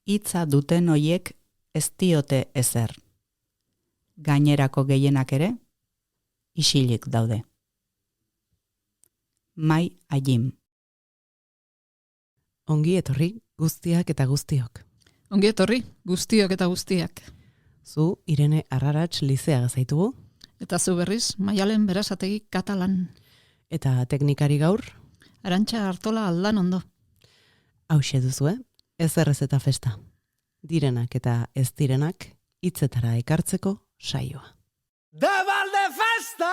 hitza duten hoiek ez diote ezer. Gainerako gehienak ere, isilik daude. Mai Ayim. Ongi etorri guztiak eta guztiok. Ongi etorri guztiok eta guztiak. Zu Irene Arrarats Lizeaga zaitugu. Eta zu berriz Maialen Berasategi Katalan. Eta teknikari gaur? Arantxa Artola Aldan ondo. Hauxe duzue, ezerrez eta festa. Direnak eta ez direnak hitzetara ekartzeko saioa. De balde festa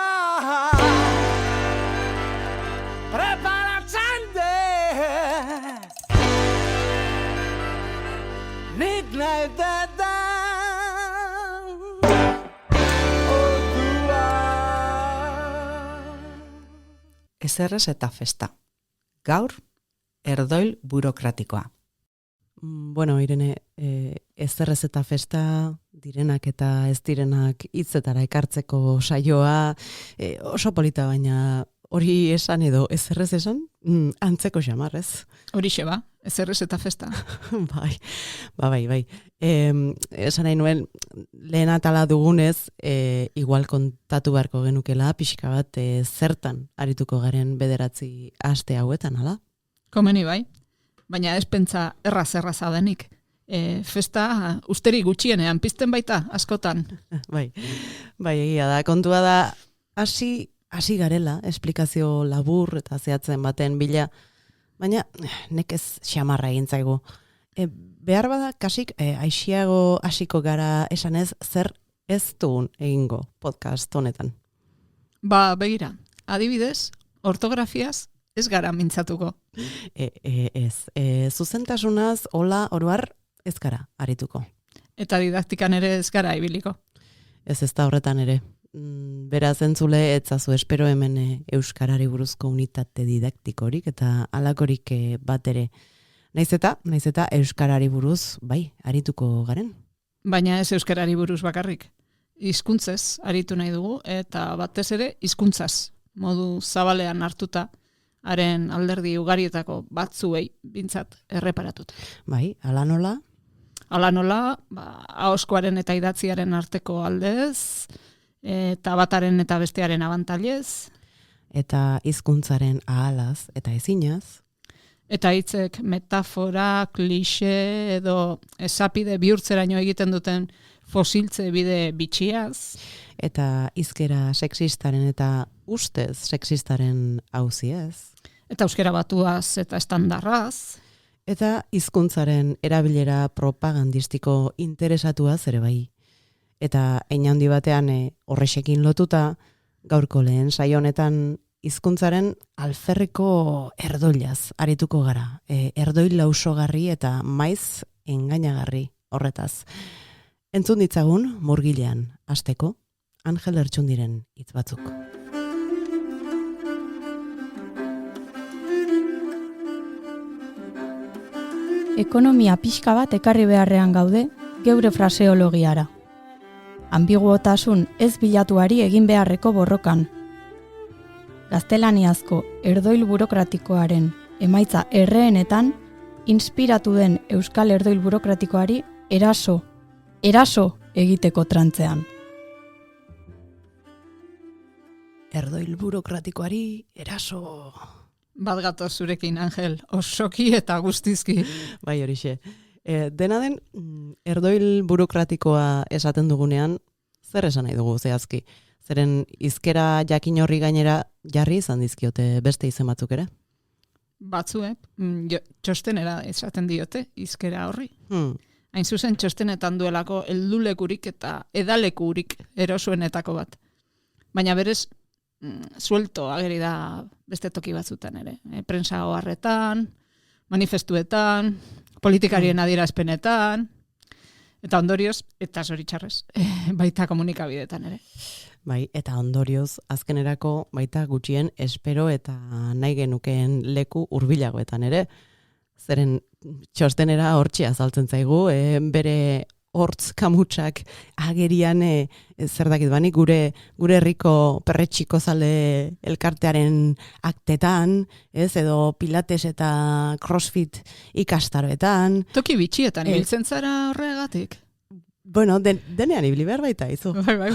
preparatzen de nik nahi dedan ordua. Ezerrez eta festa. Gaur, erdoil burokratikoa. Bueno, Irene, ezerrez eta festa, direnak eta ez direnak hitzetara ekartzeko saioa, oso polita, baina hori esan edo ezerrez esan, antzeko xamarrez. Horixe ba, ezerrez eta festa. Bai. Esan nahi nuen, lehen atala dugunez, igual kontatu beharko genukela, pixka bat, zertan arituko garen 9 aste hauetan, ala? Komeni bai, baina ez pentsa erraza denik. Festa usteri gutxienean pizten baita, askotan. Bai, egia da, kontua da, hasi garela, esplikazio labur eta zehatzen baten bila, baina nekez xamarra egin zaigu. Behar bada, kasik, aixiago hasiko gara esanez, zer ez dugun egingo podcast honetan. Ba, begira, adibidez, ortografiaz ez gara mintzatuko. Zuzentasunaz, hola, oroar, ez gara arituko. Eta didaktikan ere ez gara ibiliko. Ez da horretan ere. Beraz entzule, etzazu espero hemen euskarari buruzko unitate didaktikorik eta halakorik bat ere. Naiz eta euskarari buruz, bai, arituko garen. Baina ez euskarari buruz bakarrik. Hizkuntzez aritu nahi dugu eta batez ere hizkuntzaz modu zabalean hartuta haren alderdi ugarietako batzuei bintzat erreparatut. Bai, ala nola? Ala nola, ahoskoaren eta idatziaren arteko aldez, eta bataren eta bestearen abantailez. Eta hizkuntzaren ahalaz eta ezinaz. Eta hitzek metafora, klixe edo esapide bihurtzeraino egiten duten fosiltze bide bitxiaz. Eta hizkera sexistaren eta ustez sexistaren auziez. Eta euskera batuaz eta estandarraz. Eta hizkuntzaren erabilera propagandistiko interesatuaz ere bai. Eta hein handi batean horrexekin lotuta, gaurko lehen saio honetan hizkuntzaren alferreko erdoilaz arituko gara. Erdoil lausogarri eta maiz engainagarri horretaz. Entzun ditzagun murgilean hasteko Angel Ertxundiren hitz batzuk. Ekonomia pixka bat ekarri beharrean gaude geure fraseologiara. Ambiguotasun ez bilatuari egin beharreko borrokan. Gaztelaniazko erdoil burokratikoaren emaitza erreenetan inspiratu den euskal erdoil burokratikoari eraso egiteko trantzean. Erdoil burokratikoari eraso. Bat gatoz zurekin, Angel, osoki eta guztizki. Bai, horixe. Dena den, erdoil burokratikoa esaten dugunean, zer esan nahi dugu zehazki? Zeren hizkera jakin horri gainera jarri izan dizkiote beste izen batzuk ere? Batzuek, txostenera esaten diote hizkera horri. Hain zuzen txostenetan duelako heldulekurik eta edalekurik erosuenetako bat. Baina berez, suelto ageri da beste toki batzutan ere. Prensa oharretan, manifestuetan, politikarien adierazpenetan, eta ondorioz, eta zoritxarrez, baita komunikabidetan ere. Bai, eta ondorioz, azkenerako baita gutxien espero eta nahi genukeen leku hurbilagoetan ere. Zeren txostenera hortxe azaltzen zaigu, bere hortz kamutsak agerian zer dakit bani gure herriko perretxiko zale elkartearen aktetan, ez, edo pilates eta crossfit ikastaroetan. Toki bitxietan, ibiltzen zara horregatik? Bueno, denean ibili behar baita, izu. Bai.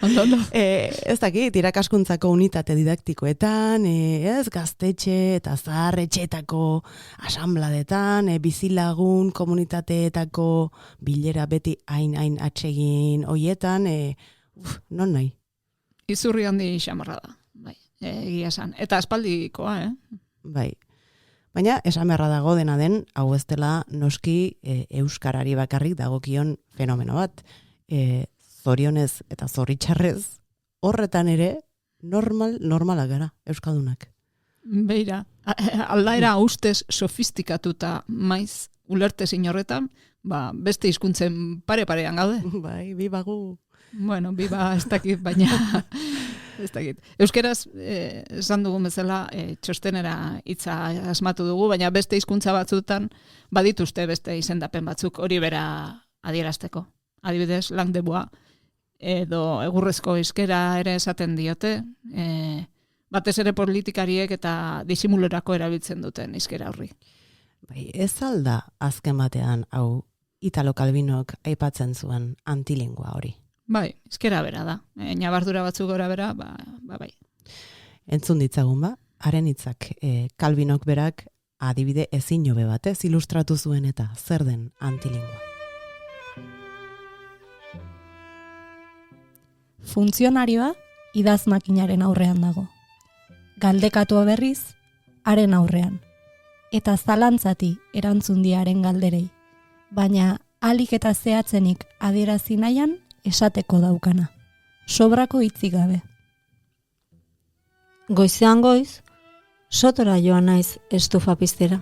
Ondo. Ez dakit, irakaskuntzako unitate didaktikoetan, ez, gaztetxe eta zaharretxeetako asambladetan, bizilagun komunitateetako bilera beti hain atsegin hoietan, non nahi? Izurri handi xamarra da, bai, egia esan. Eta aspaldikoa, Bai. Baina, esan beharra dago dena den, hau ez dela noski euskarari bakarrik dagokion fenomeno bat. Zorionez eta zoritxarrez, horretan ere normalak gara, euskaldunak. Beira, aldaera ustez sofistikatuta maiz ulertezin horretan, beste hizkuntzen pare-parean gaude. Bai, bibagu. Bueno, biba ez dakit, baina ez dakit. Euskeraz, esan dugun bezala, txostenera hitza asmatu dugu, baina beste hizkuntza batzutan badituzte beste izendapen batzuk hori bera adierazteko. Adibidez, langdeboa edo egurrezko hizkera ere esaten diote, batez ere politikariek eta disimulerako erabiltzen duten hizkera horri. Bai, ez alda azken batean hau Italo Calvinok aipatzen zuen antilingua hori. Bai, hizkera bera da. Ñabardura batzuk gora bera, bai. Entzun ditzagun haren hitzak Calvinok berak adibide ezin hobe batez ilustratu zuen eta zer den antilingua. Funtzionarioa idazmakinaren aurrean dago. Galdekatua berriz, haren aurrean. Eta zalantzati erantzun diaren galderei. Baina alik eta zehatzenik adierazi nahian esateko daukana. Sobrako hitzik gabe. Goizean goiz, sotora joan naiz estufa piztera.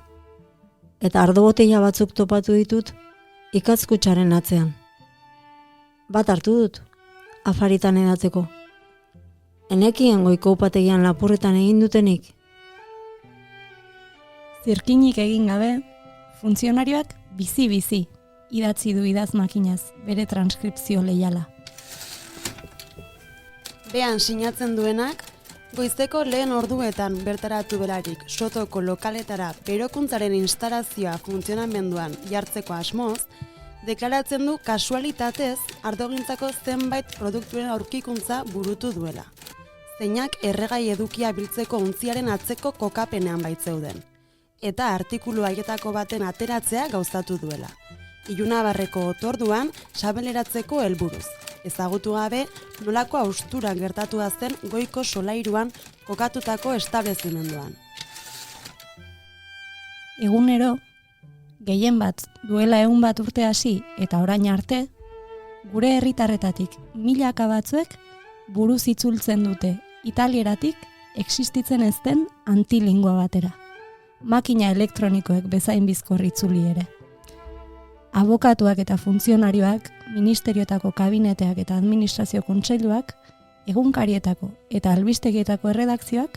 Eta ardo botella batzuk topatu ditut ikatzkutsaren atzean. Bat hartu dut, afaritan edatzeko. Enekien goiko upategian lapurretan egin dutenik. Zirkinik egin gabe, funtzionarioak bizi-bizi idatzi du idaz makinaz bere transkripzio leiala. Behan sinatzen duenak, goizeko lehen orduetan bertaratu berarik sotoko lokaletara berokuntzaren instalazioa funtzionamenduan jartzeko asmoz, deklaratzen du kasualitatez ardogintzako zenbait produktuen aurkikuntza burutu duela. Zeinak erregai edukia biltzeko untziaren atzeko kokapenean baitzeuden. Eta artikulu haietako baten ateratzea gauzatu duela. Ilunabarreko otorduan sabeleratzeko helburuz. Ezagutu gabe nolako haustura gertatua zen goiko solairuan kokatutako establezimenduan. Egunero, gehien bat duela 100 urte hasi eta orain arte, gure herritarretatik milaka batzuek buruz itzultzen dute italieratik existitzen ez den antilingua batera. Makina elektronikoek bezain bizkor itzuli ere. Abokatuak eta funtzionarioak, ministerioetako kabineteak eta administrazio kontseiluak, egunkarietako eta albistegietako erredakzioak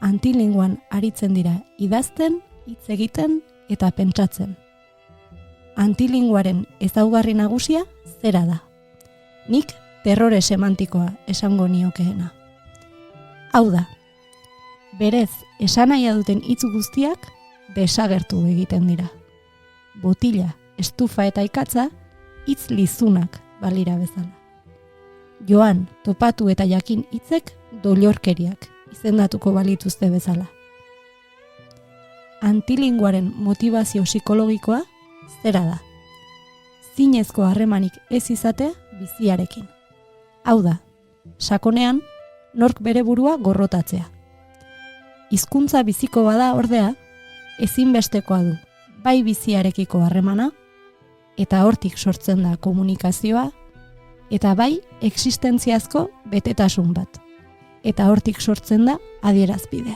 antilinguan aritzen dira idazten, hitz egiten eta pentsatzen. Antilinguaren ezaugarri nagusia zera da. Nik terrore semantikoa esango niokeena. Hau da, berez esanahia duten hitz guztiak desagertu egiten dira. Botila, estufa eta ikatza hitz lizunak balira bezala. Joan, topatu eta jakin hitzek dolorkeriak izendatuko balituzte bezala. Antilinguaren motivazio psikologikoa zera da. Zinezko harremanik ez izatea biziarekin. Hau da, sakonean nork bere burua gorrotatzea. Hizkuntza biziko bada ordea, ezinbestekoa du bai biziarekiko harremana, eta hortik sortzen da komunikazioa, eta bai existentziazko betetasun bat, eta hortik sortzen da adierazbidea.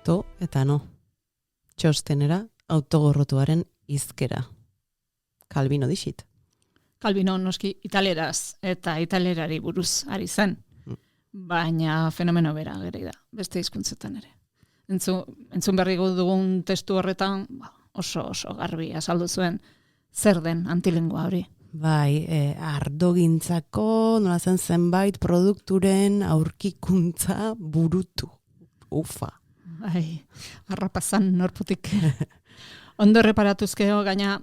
To eta no. Txostenera autogorrotuaren hizkera. Calvino dixit. Calvino noski italeraz eta italerari buruz ari zen. Baina fenomeno bera geri da, beste hizkuntzetan ere. Entzun berri dugun testu horretan, oso garbi azaldu zuen zer den antilingua hori. Bai, ardogintzako nola zenbait produkturen aurkikuntza burutu. Ufa. Bai, arrapazan norputik. Ondo reparatuzkeo gaina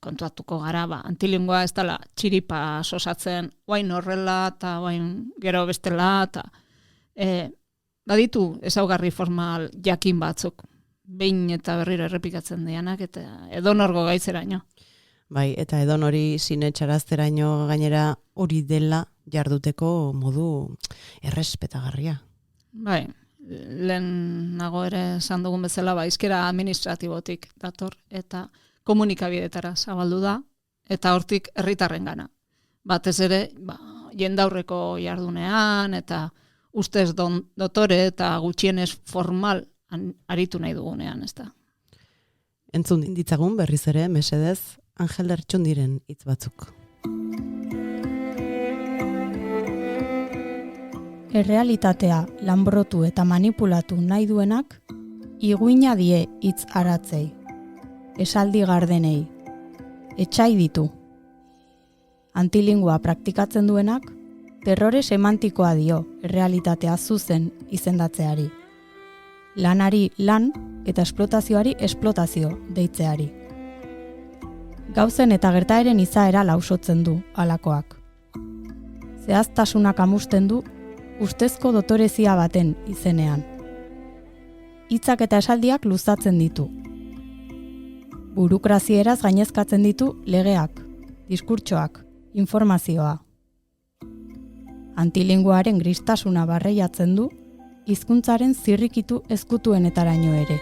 kontuatuko gara, antilingua ez dela txiripa sosatzen, guain horrela eta guain gero bestela eta baditu ezaugarri formal jakin batzuk, behin eta berriro errepikatzen dianak eta edonorgo gaitzeraino. Bai, eta edon hori sinetxarazteraino gainera hori dela jarduteko modu errespetagarria. Bai, lehenago ere esan dugun bezala, izkera administratibotik dator eta komunikabidetara zabaldu da, eta hortik herritarrengana. Batez ere, jendaurreko jardunean, eta ustez dotore eta gutxienez formal aritu nahi dugunean, ez da. Entzun ditzagun berriz ere, mesedez, Angel Lertxundiren hitz batzuk. Errealitatea lanbrotu eta manipulatu nahi duenak, iguina die hitz aratzei, esaldi gardenei, etxai ditu. Antilingua praktikatzen duenak, terrore semantikoa dio errealitatea zuzen izendatzeari. Lanari lan eta esplotazioari esplotazio deitzeari. Gauzen eta gertaeren izaera lausotzen du halakoak. Zehaztasunak amusten du ustezko dotorezia baten izenean. Hitzak eta esaldiak luzatzen ditu. Burokrazieraz gainezkatzen ditu legeak, diskurtsoak, informazioa. Antilinguaren gristasuna barreiatzen du hizkuntzaren zirrikitu ezkutuenetaraino ere.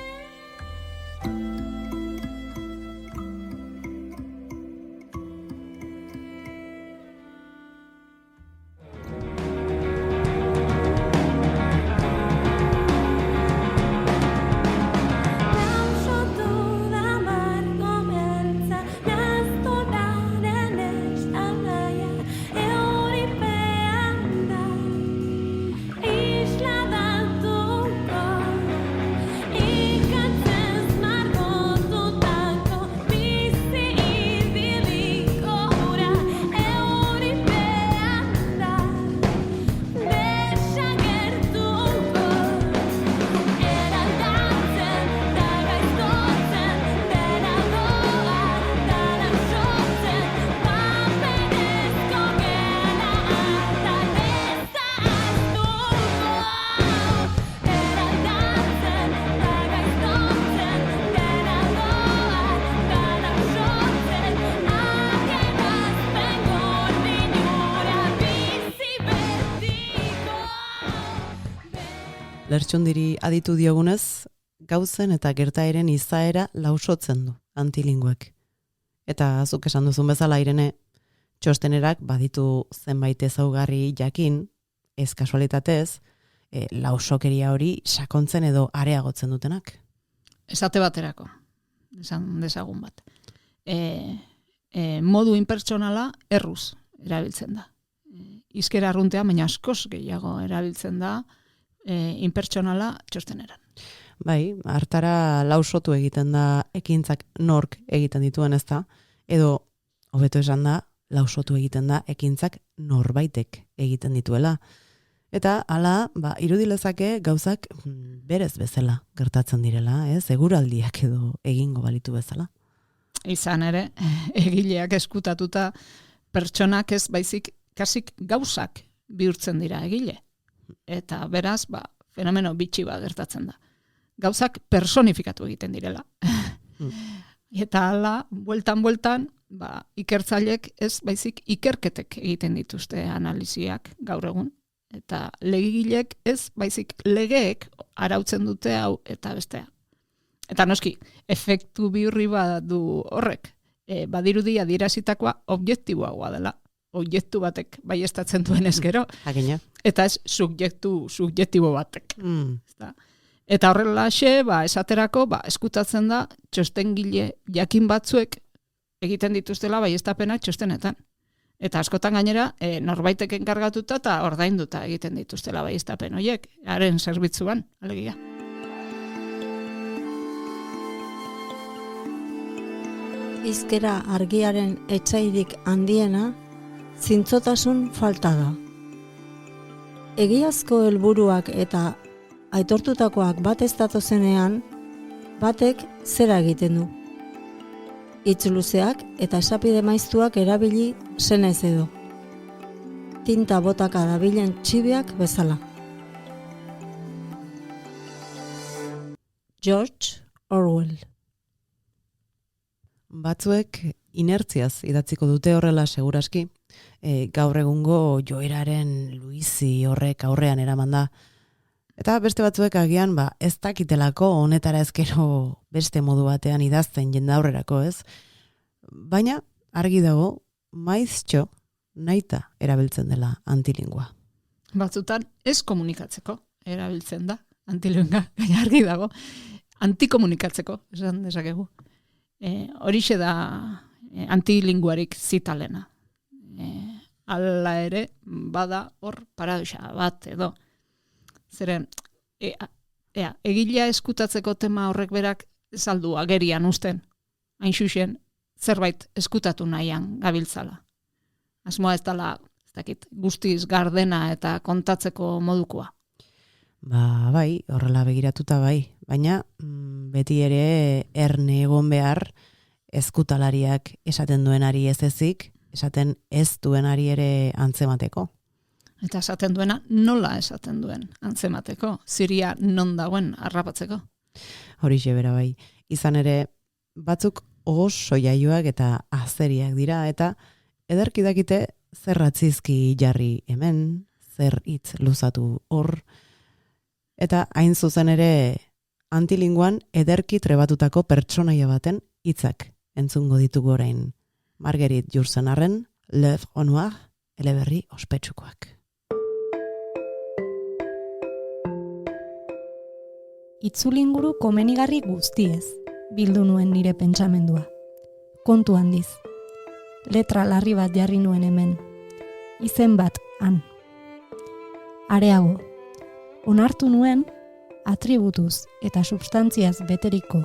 Lertxundiri aditu diogunez, gauzen eta gertaeren izaera lausotzen du antilinguek. Eta zuk esan duzun bezala, Irene, txostenerak baditu zenbait ezaugarri jakin, ez kasualitatez, lausokeria hori sakontzen edo areagotzen dutenak. Esate baterako, esan dezagun bat. Modu impertsonala erruz erabiltzen da. Hizkera arruntea, baina askoz gehiago erabiltzen da, impertsonala txosteneran. Bai, hartara lausotu egiten da ekintzak nork egiten dituen, ezta? Edo, hobeto esan da, lausotu egiten da ekintzak norbaitek egiten dituela. Eta hala, irudilezake gauzak berez bezala gertatzen direla, eguraldiak edo egingo balitu bezala. Izan ere, egileak eskutatuta pertsonak ez baizik kasik gauzak bihurtzen dira egile. Eta beraz, fenomeno bitxi bat gertatzen da. Gauzak personifikatu egiten direla. Eta hala, bueltan, ikertzailek ez baizik ikerketek egiten dituzte analiziak gaur egun. Eta legegilek ez baizik legeek arautzen dute hau eta bestea. Eta noski, efektu bihurri badu horrek, badirudi adierazitakoa objektiboagoa dela. Objektu batek baiestatzen duen ezkero. Jakina. Eta ez subjektibo batek. Eta horrela esaterako, eskutatzen da txostengile jakin batzuek egiten dituztela baiestapenak txostenetan. Eta askotan gainera, norbaitek enkargatuta eta ordainduta egiten dituztela baiestapen horiek, haren zerbitzuan, alegia. hizkera argiaren etsairik handiena, zintzotasun falta da. Egiazko helburuak eta aitortutakoak bat ez datozenean, batek zera egiten du. Hitz luzeak eta esapide maiztuak erabili senez edo. Tinta botaka dabilen txibiak bezala. George Orwell. Batzuek inertziaz idatziko dute horrela seguraski, gaur egungo joeraren luizi horrek aurrean eraman da. Eta beste batzuek agian ez dakitelako honetara ezkero beste modu batean idazten jendaurrerako, ez? Baina argi dago maiztxo nahita erabiltzen dela antilingua. Batzutan ez komunikatzeko erabiltzen da antilingua, baina argi dago antikomunikatzeko, esan dezakegu. Horixe da antilinguarik zitalena. Hala ere, bada hor paradoxa bat edo. Zeren, egilea eskutatzeko tema horrek berak saldu agerian usten, hain xuxen, zerbait eskutatu nahian gabiltzala. Asmoa ez dela, ez dakit, guztiz gardena eta kontatzeko modukoa. Bai, horrela begiratuta bai, baina beti ere erne egon behar ezkutalariak esaten duenari ez ezik, esaten ez duenari ere antzemateko. Eta esaten duena nola esaten duen antzemateko, ziria non dagoen harrapatzeko. Horixe bera bai, izan ere batzuk oso jaioak eta azeriak dira, eta ederki dakite zer ratzizki jarri hemen, zer hitz luzatu hor, eta hain zuzen ere antilinguan ederki trebatutako pertsonaia baten hitzak entzungo ditugu orain. Marguerite Yourcenarren L'œuvre au noir, eleberri ospetsukoak. Itzulinguru komenigarri guztiez, bildu nuen nire pentsamendua. Kontu handiz. Letra larri bat jarri nuen hemen. Izen bat han. Areago, onartu nuen atributuz eta substantziaz beteriko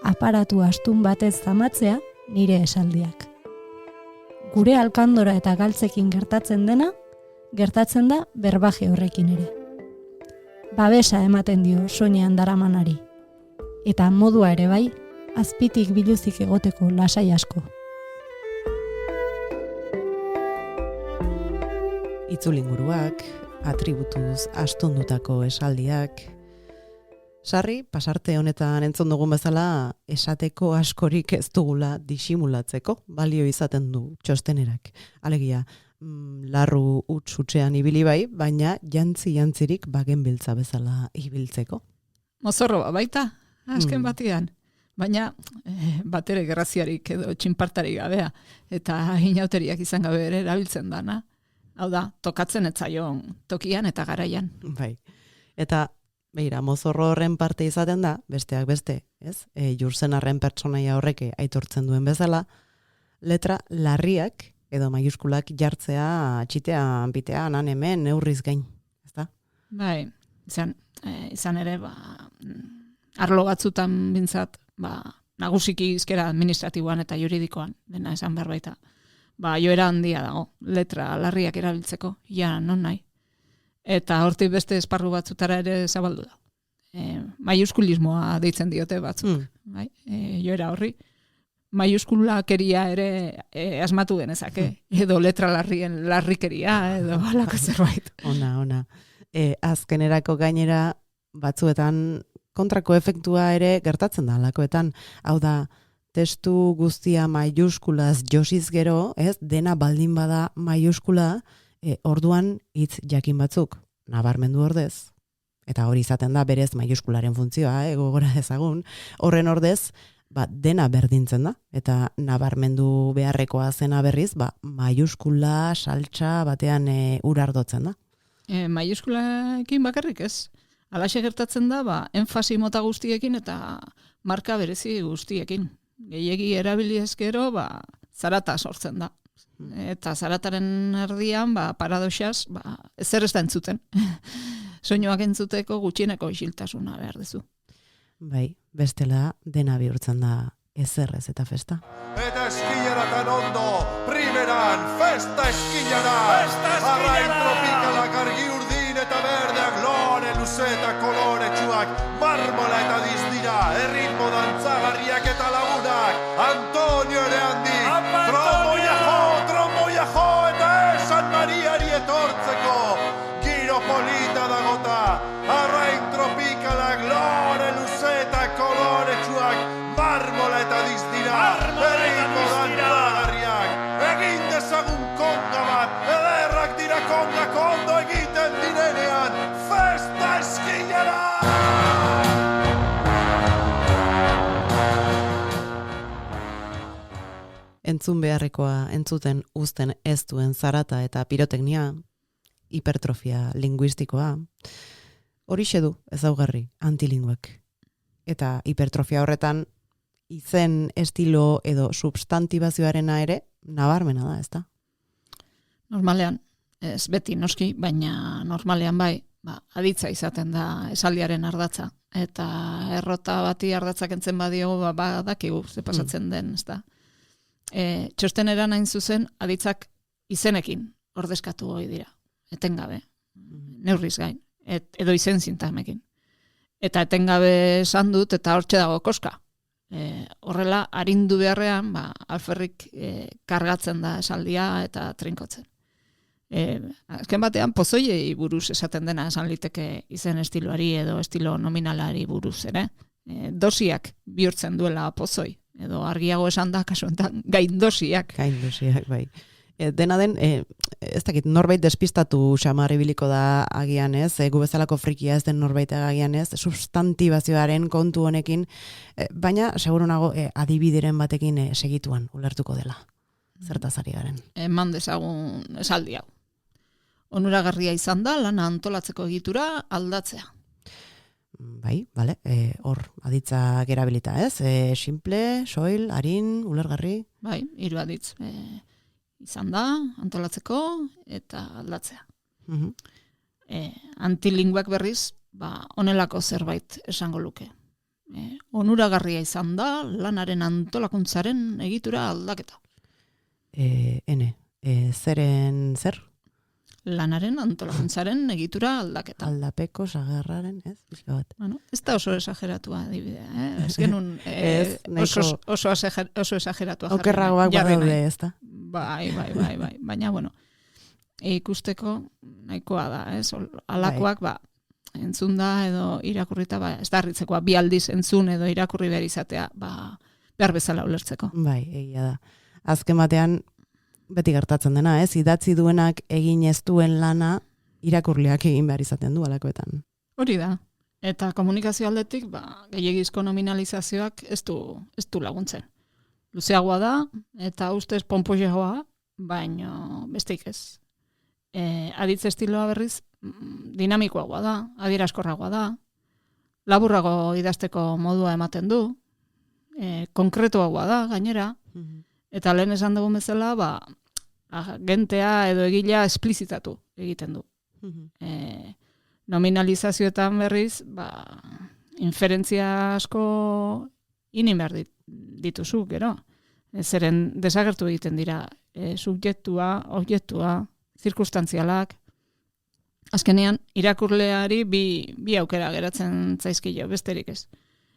aparatu astun batez zamatzea nire esaldiak. Gure alkandora eta galtzekin gertatzen dena, gertatzen da berbaje horrekin ere. Babesa ematen dio soinean daramanari. Eta modua ere bai, azpitik biluzik egoteko lasai asko. Itzulinguruak, atributuz astundutako esaldiak. Sarri, pasarte honetan entzun dugun bezala, esateko askorik ez dugula disimulatzeko, balio izaten du txostenerak. Alegia, larru utxutxean ibili bai, baina jantzirik bagen biltza bezala ibiltzeko. Mozorro baita, azken batian. Baina batere gerraziarik edo txinpartarik gabea, eta inauteriak izan gabe ere erabiltzen dana. Hau da, tokatzen etzaion tokian eta garaian. Bai, eta beira, mozorro horren parte izaten da, besteak beste, ez? Yourcenarren pertsonaia horrek aitortzen duen bezala, letra larriak edo maiuskulak jartzea txitean, bitean, han hemen, neurriz gain, ez da? Bai, izan ere, arlo batzutan bintzat, nagusiki izkera administratiboan eta juridikoan, dena esan behar baita. Joera handia dago, letra larriak erabiltzeko, ja non nahi. Eta hortik beste esparru batzutara ere zabaldu da. Maiuskulismoa deitzen diote batzuk. Joera horri. Maiuskulakeria ere asmatu genezake. Edo letra larrien larrikeria, edo halako zerbait. Ona. Azkenerako gainera batzuetan kontrako efektua ere gertatzen da halakoetan. Hau da, testu guztia maiuskulaz josiz gero, ez, dena baldin bada maiuskula, orduan hitz jakin batzuk nabarmendu ordez, eta hori izaten da berez maiuskularen funtzioa, gogora ezagun, horren ordez, dena berdintzen da, eta nabarmendu beharrekoa zena berriz, maiuskula, saltsa batean urardotzen da. Maiuskulaekin bakarrik ez. Alaxe gertatzen da, enfasi mota guztiekin eta marka berezi guztiekin. Gehiegi erabili ezkero, zarata sortzen da. Eta zarataren erdian, paradoxaz, ezer ez da entzuten. Soinuak entzuteko gutxieneko isiltasuna behar duzu. Bai, bestela dena bihurtzen da ezerrez eta festa. Eta eskilaratan ondo, primeran, festa eskilaran! Arrain tropikalak argi urdin eta berdeak lore luze eta kolore txuak, marmola eta dizdira, erritmo dantzagarriak eta lagunak, Antonio ere handi, tromboia jo eta esan Mariari etortzeko, giro polita dagota, arrain tropikalak lore luze eta kolore txuak, marmola eta dizdira, erritmo dantzagarriak, egin dezagun konga bat, ederrak dira konga kondo egiten direnean, festa eskilara! Entzun beharrekoa entzuten uzten ez duen zarata eta piroteknia, hipertrofia linguistikoa, horixe du ezaugarri antilinguak. Eta hipertrofia horretan izen, estilo edo substantibazioarena ere nabarmena da, ezta? Normalean, ez beti noski, baina normalean bai, aditza izaten da esaldiaren ardatza. Eta errota bati ardatzak entzen badiogu, dakigu ze pasatzen den, ezta? Txosteneran hain zuzen, aditzak izenekin ordezkatu hoi dira. Etengabe, neurriz gain, edo izen zintamekin. Eta etengabe esan dut, eta hortxe dago koska. Horrela, arindu beharrean, alferrik kargatzen da esaldia eta trinkotzen. Azken batean, pozoiei buruz esaten dena esan liteke izen estiloari edo estilo nominalari buruz, ere? Dosiak bihurtzen duela pozoi, edo argiago esan da, kasuentan, gaindosiak. Gaindosiak, bai. Dena den, ez dakit, norbait despistatu xamar ibiliko da agian ez, gu bezalako frikia ez den norbait agian ez, substantibazioaren kontu honekin, baina seguru nago adibideren batekin segituan ulertuko dela. Zertaz ari garen. Eman dezagun esaldi hau. Onuragarria izan da, lana antolatzeko egitura aldatzea. Bai, bale, hor aditzak erabilita ez, simple, soil, arin, ulergarri. Bai, 3 aditz. Izan da, antolatzeko eta aldatzea. Antilinguak berriz, onelako zerbait esango luke. Onuragarria izan da, lanaren antolakuntzaren egitura aldaketa. Zeren zer? Lanaren antolakuntzaren egitura aldaketa. Aldapeko sagarraren, ez? Bueno, ez da oso esageratua adibidea, Ez genuen oso esageratua jarri. Okerragoak badaude, ez da? Bai. Baina, bueno, ikusteko nahikoa da, alakoak, entzun da edo irakurrita, ez da harritzekoa, 2 aldiz entzun edo irakurri behar izatea, behar bezala ulertzeko. Bai, egia da. Azken batean, beti gertatzen dena, idatzi duenak egin ez duen lana irakurleak egin behar izaten du alakoetan. Hori da. Eta komunikazio aldetik, gehiagizko nominalizazioak ez du laguntzen. Luzeagoa da, eta ustez pompoiagoa, baina besteik ez. Aditz estiloa berriz, dinamikoagoa da, adierazkorragoa da, laburrago idazteko modua ematen du, konkretuagoa da, gainera, eta lehen esan dugu bezala, agentea edo egilea esplizitatu egiten du. Nominalizazioetan berriz, inferentzia asko inin behar dituzu, gero. Zeren desagertu egiten dira, subjektua, objektua, zirkustantzialak. Azkenean, irakurleari bi aukera geratzen zaizkio, besterik ez.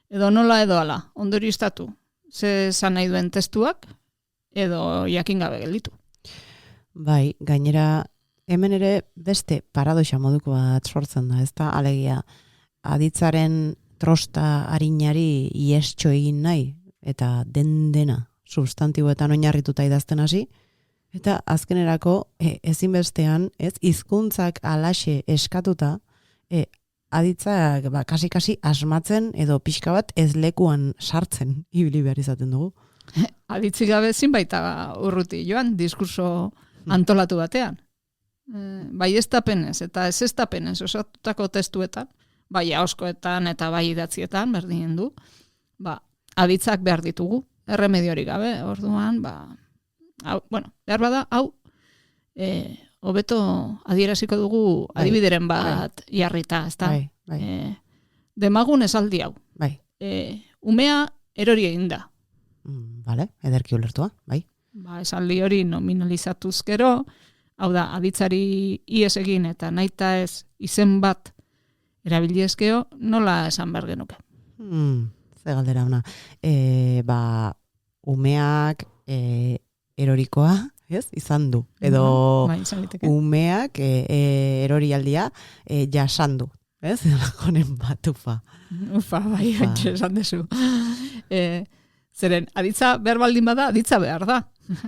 Edo nola edo ala, ondorioztatu, ze esan nahi duen testuak, edo jakin gabe gelditu. Bai, gainera, hemen ere beste paradoxa moduko bat sortzen da, ezta? Alegia, aditzaren trosta arinari iestxo egin nahi, eta dena substantiboetan oinarrituta idazten hasi, eta azkenerako ezinbestean, hizkuntzak alaxe eskatuta, aditzak kasi asmatzen edo pixka bat ez lekuan sartzen ibili behar izaten dugu. Aditzik gabe zinbaita urruti joan, diskurso antolatu batean. Bai estapenez eta ez estapenez osatutako testuetan, bai ahoskoetan eta bai idatzietan, berdinen du, aditzak behar ditugu, erremediorik gabe, orduan, behar bada, hobeto adieraziko dugu adibideren bat jarrita, ezta? Bai. Demagun esaldi hau. Bai. Umea erori egin da. Vale, ederki ulertua, bai. Esaldi hori nominalizatuz gero, hau da, aditzari ies egin eta nahita ez izen bat erabiliezkeo, nola esan behar genuke? Ze galdera ona. Umeak erorikoa, ez? Izan du. Edo umeak erorialdia jasan du. Ez? Honen bat, ufa. Ufa, bai, esan dezu. Zeren, aditza behar baldin bada, aditza behar da.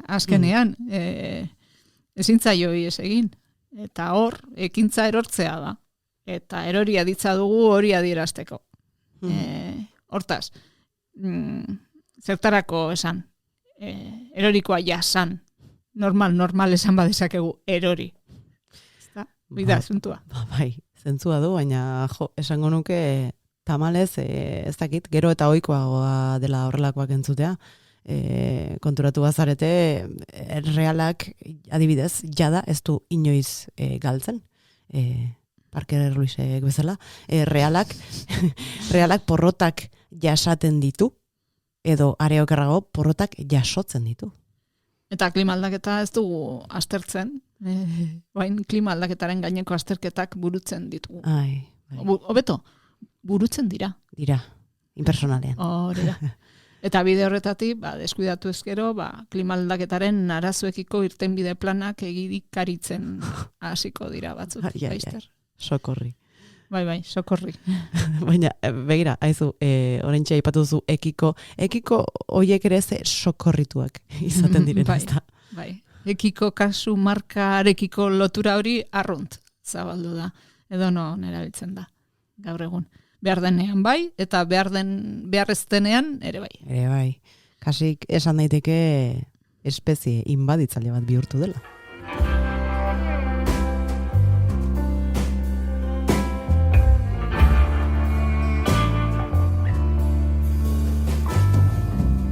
Azkenean, ezin zaio ies egin. Eta hor, ekintza erortzea da. Eta erori aditza dugu hori adierazteko. Hortaz, zertarako esan, erorikoa jasan, normal esan badezakegu erori. Bida, zuntua. Bai, zentzua du, baina esango nuke tamalez, ez dakit, gero eta ohikoagoa dela horrelakoak entzutea, konturatu bazarete, realak adibidez, jada ez du inoiz galtzen, Parker Luisek bezala, realak porrotak jasaten ditu, edo are okerrago porrotak jasotzen ditu. Eta klima aldaketa ez dugu aztertzen, bain klima aldaketaren gaineko azterketak burutzen ditugu. Hobeto, burutzen dira. Dira, impersonalean. Hori da. Eta bide horretatik, deskuidatu ezkero, klima aldaketaren arazoekiko irtenbide planak egidikaritzen hasiko dira batzuk. Sokorri. Bai, sokorri. Baina, begira, haizu, oraintxe aipatu duzu ekiko hoiek ere ze sokorrituak izaten diren, ezta? Bai, ekiko kasu markarekiko lotura hori arrunt zabaldu da. Edo erabiltzen da, gaur egun. Behar denean bai, eta behar ez denean ere bai. Ere bai. Kasik esan daiteke espezie inbaditzaile bat bihurtu dela.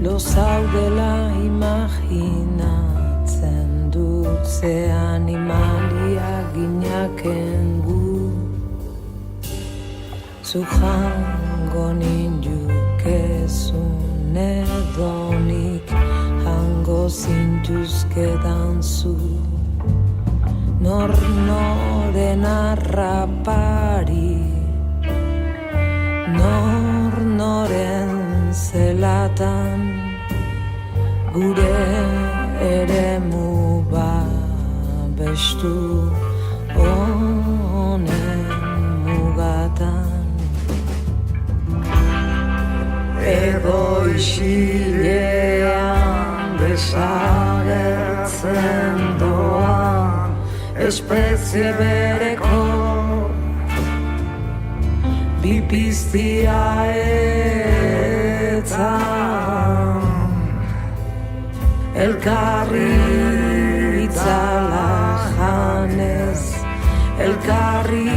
Lo zaudela imaginatzen dut ze animalia ginaken gu zu jango nindukezun edonik jango zintuzkedan zu noren arrapari noren zelatan gure eremu babestu honen mugatan edo isilean desagertzen doan espezie bereko bipiztia elkarri itzala janez elkarri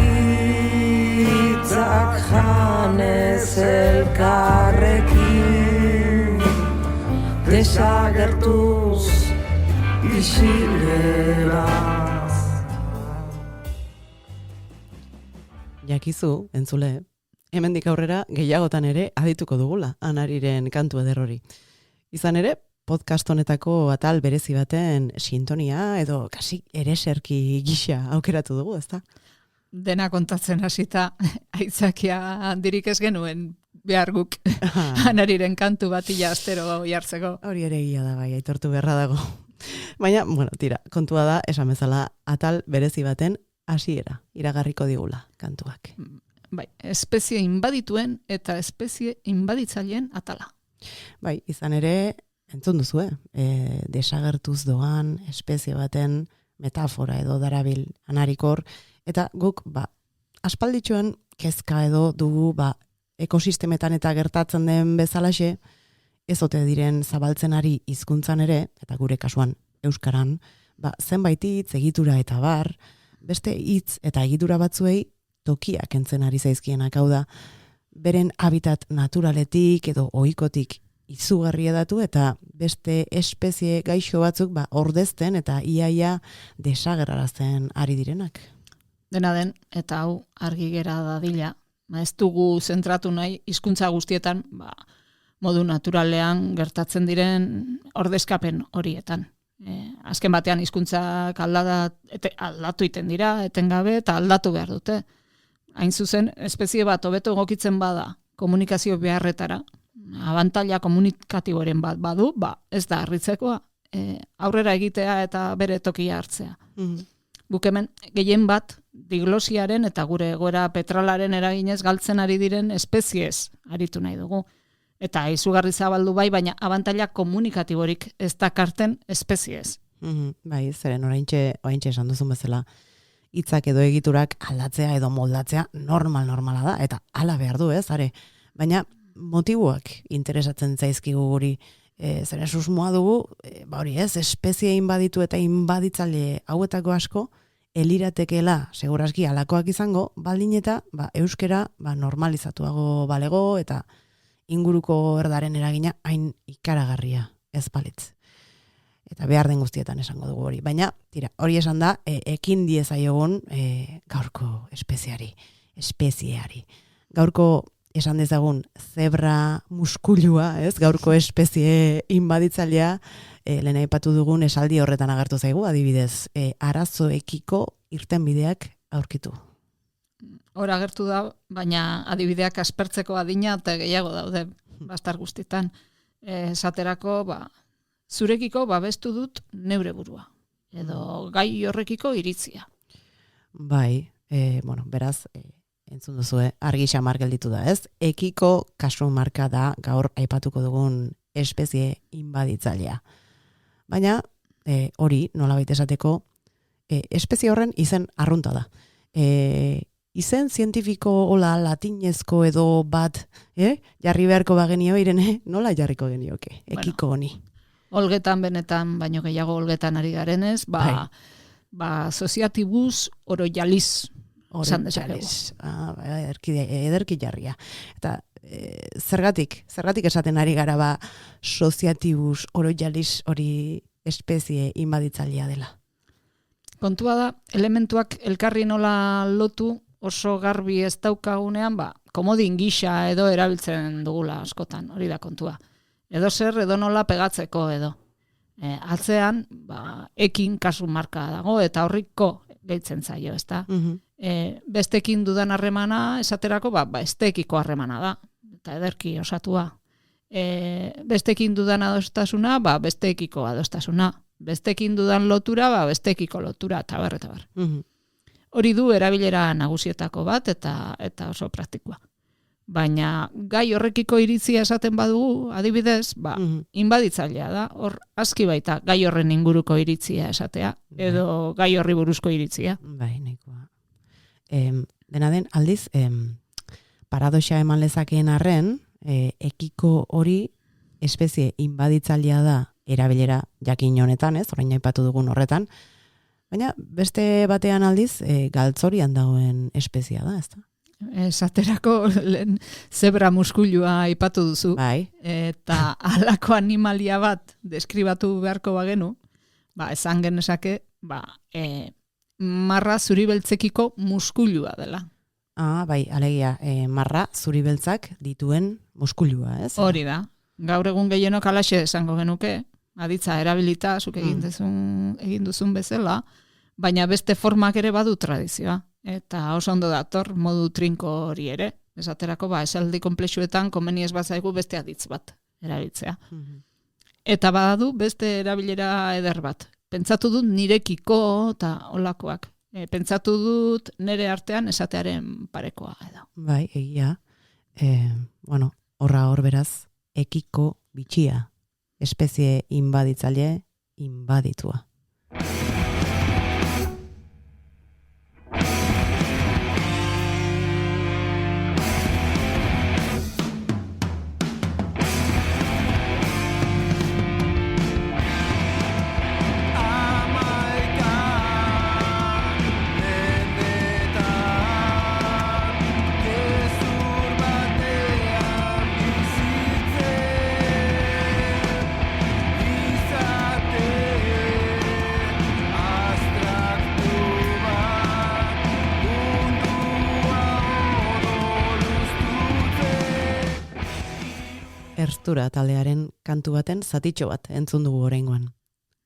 itzak janez elkarrekin desagertuz isileraz. Jakizu, entzule, hemendik aurrera gehiagotan ere adituko dugula Anariren kantu eder hori. Izan ere, podcast honetako atal berezi baten sintonia edo kasi ereserki gisa aukeratu dugu, ezta? Dena kontatzen hasita aitzakia handirik ez genuen behar guk Anariren kantu batila astero jartzeko. Hori ere egia da bai, aitortu beharra dago. Baina, tira, kontua da, esan bezala, atal berezi baten hasiera iragarriko digula kantuak. Bai, espezie inbadituen eta espezie inbaditzaileen atala. Bai, izan ere, entzun duzu, desagertuz doan espezie baten metafora edo darabil Anarikor, eta guk, aspalditxoen kezka edo dugu, ekosistemetan eta gertatzen den bezalaxe, ezote diren zabaltzen ari hizkuntzan ere, eta gure kasuan euskaran, zenbait hitz, egitura eta bar, beste hitz eta egitura batzuei tokiak entzen ari zaizkienak, hau da, beren habitat naturaletik edo ohikotik izugarri edatu eta beste espezie gaixo batzuk ordezten eta iaia desagerrarazten ari direnak. Dena den, eta hau argi gera dadila, ez dugu zentratu nahi hizkuntza guztietan modu naturalean gertatzen diren ordezkapen horietan. Azken batean hizkuntzak aldatu iten dira, etengabe eta aldatu behar dute. Hain zuzen, espezie bat hobeto egokitzen bada komunikazio beharretara, abantaila komunikatiboren bat badu, ez da harritzekoa, aurrera egitea eta bere tokia hartzea. Guk hemen gehien bat diglosiaren eta gure egoera petrolaren eraginez galtzen ari diren espeziez aritu nahi dugu. Eta izugarri zabaldu bai, baina abantaila komunikatiborik ez dakarten espeziez. Bai, zeren oraintxe esan duzun bezala, hitzak edo egiturak aldatzea edo moldatzea normala da, eta hala behar du, ez, are. Baina motiboak interesatzen zaizkigu guri, zeren susmoa dugu, hori ez, espezie inbaditu eta inbaditzaile hauetako asko, eliratekeela, segurazki alakoak izango, baldin eta euskera normalizatuago balego eta inguruko erdaren eragina hain ikaragarria ez balitz. Eta behar den guztietan esango dugu hori. Baina, hori esan da, ekin diezaiogun gaurko espezieari. Gaurko esan dezagun zebra muskulua, ez? Gaurko espezie inbaditzailea, lehen aipatu dugun esaldi horretan agertu zaigu, adibidez, arazoekiko irtenbideak aurkitu. Hora agertu da, baina adibideak aspertzeko adina eta gehiago daude bastar guztitan. Esaterako, zurekiko babestu dut neure burua. Edo gai horrekiko iritzia. Bai, beraz, entzun duzu, argi xamar gelditu da, ez? Ekiko kasu marka da gaur aipatuko dugun espezie inbaditzailea. Baina, hori, nolabait esateko, espezie horren izen arrunta da. Izen zientifiko hola latinezko edo bat, jarri beharko bagenio, Irene, nola jarriko genioke, ekiko honi? Olgetan benetan, baino gehiago olgetan ari garenez, soziatibus oroializ, esan dezakegu. Ederki jarria. Eta zergatik esaten ari gara soziatibus oroializ hori espezie inbaditzailea dela? Kontua da, elementuak elkarri nola lotu oso garbi ez daukagunean, komodin gisa edo erabiltzen dugula askotan, hori da kontua. Edo zer, edo nola pegatzeko edo. Atzean, ekin kasu marka dago, eta horriko gehitzen zaio, ezta? Bestekin dudan harremana, esaterako, bestekiko harremana da, eta ederki osatua. Bestekin dudan adostasuna, bestekiko adostasuna. Bestekin dudan lotura, bestekiko lotura, eta bar. Hori du erabilera nagusietako bat, eta oso praktikoa. Baina gai horrekiko iritzia esaten badugu, adibidez, inbaditzailea da, hor aski baita gai horren inguruko iritzia esatea, edo gai horri buruzko iritzia. Bai, nahikoa. Dena den, aldiz, paradoxa eman lezakeen arren, ekiko hori espezie inbaditzailea da erabilera jakin honetan, ez, orain aipatu dugun horretan, baina beste batean aldiz, galtzorian dagoen espeziea da, ez da? Esaterako zebra muskulua aipatu duzu. Bai. Eta halako animalia bat deskribatu beharko bagenu, esan genezake, marra zuribeltzekiko muskulua dela. Bai, alegia, marra zuribeltzak dituen muskulua, ez? Hori da. Gaur egun gehienok alaxe esango genuke, aditza erabilita, zuk egin duzun bezala, baina beste formak ere badu tradizioa. Eta oso ondo dator modu trinko hori ere. Esaterako, esaldi konplexuetan komeni ez bazaigu beste aditz bat erabiltzea. Eta badadu beste erabilera eder bat. Pentsatu dut nirekiko eta olakoak. Pentsatu dut nire artean esatearen parekoa edo. Bai, egia. Horra hor beraz, ekiko bitxia. Espezie inbaditzaile inbaditua. Abstraktura taldearen kantu baten zatitxo bat entzun dugu oraingoan.